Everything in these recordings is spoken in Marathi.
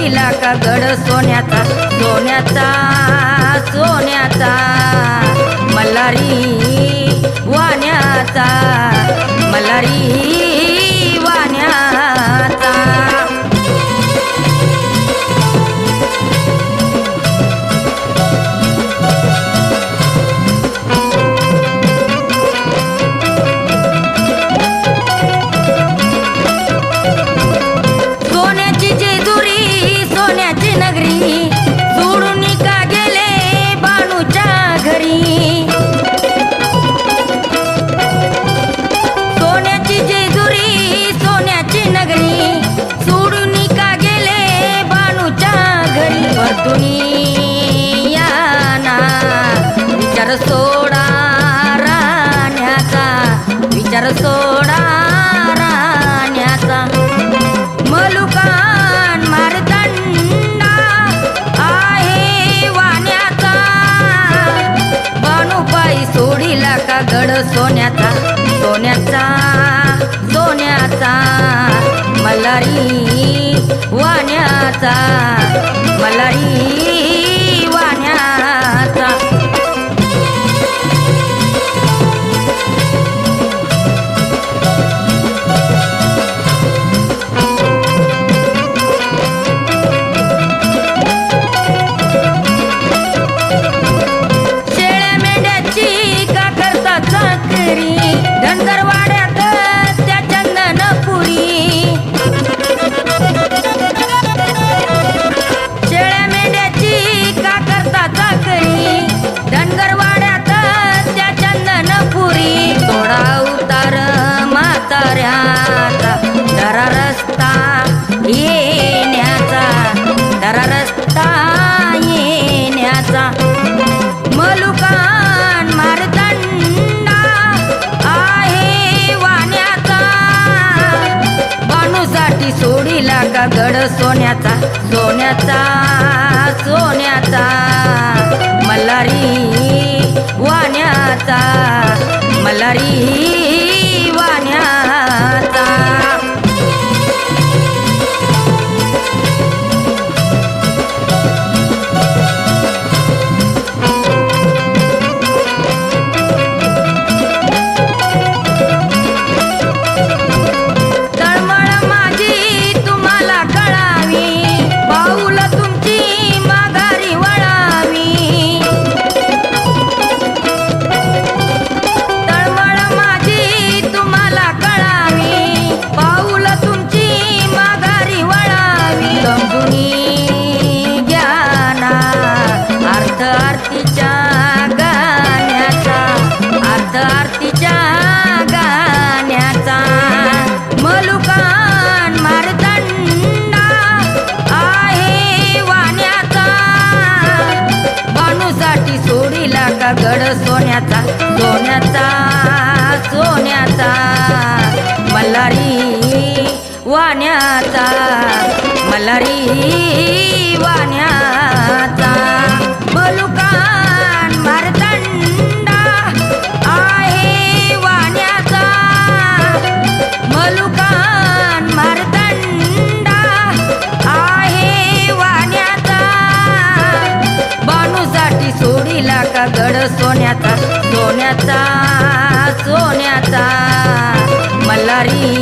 सोडिला का गड सोन्याचा सोन्याचा सोन्याचा मल्हारी वाण्याचा मल्हारी वाण्याचा विचार सोडा राण्याचा विचार सोडा राण्याचा मलुकान मारदंडा आहे वाण्याचा बाणूपाई सोडिला का गड सोन्याचा सोन्याचा सोन्याचा मल्हारी वाण्याचा मल्हारी वाण्याचा शेळ्या मेंढ्याची का करता चाकरी धनगरवाड्यात त्या चंदनपुरी शेळ्या मेंढ्याची का करता चाकरी धनगरवाड्यात त्या चंदनपुरी थोडा उतार म्हाताऱ्याचा दरा रस्ता येण्याचा दरा रस्ता येण्याचा मलुकान मारदंडा आहे वाण्याचा बाणूसाठी सोडिला का गड सोन्याचा सोन्याचा सोन्याचा मल्हारी वाण्याचा मल्हारी वाण्याचा आरतीच्या गाण्याचा मलुकान मारदंडा आहे वाण्याचा बाणूसाठी सोडिला का गड सोन्याचा सोन्याचा सोन्याचा मल्हारी वाण्याचा मल्हारी वाण्याचा मलुकान मारदंडा आहे वाण्याचा मलुकान मारदंडा आहे वाण्याचा बाणूसाठी सोडिला का गड सोन्याचा सोन्याचा सोन्याचा मल्हारी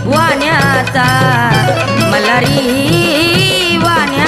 वाण्याचा मल्हारी वाण्याचा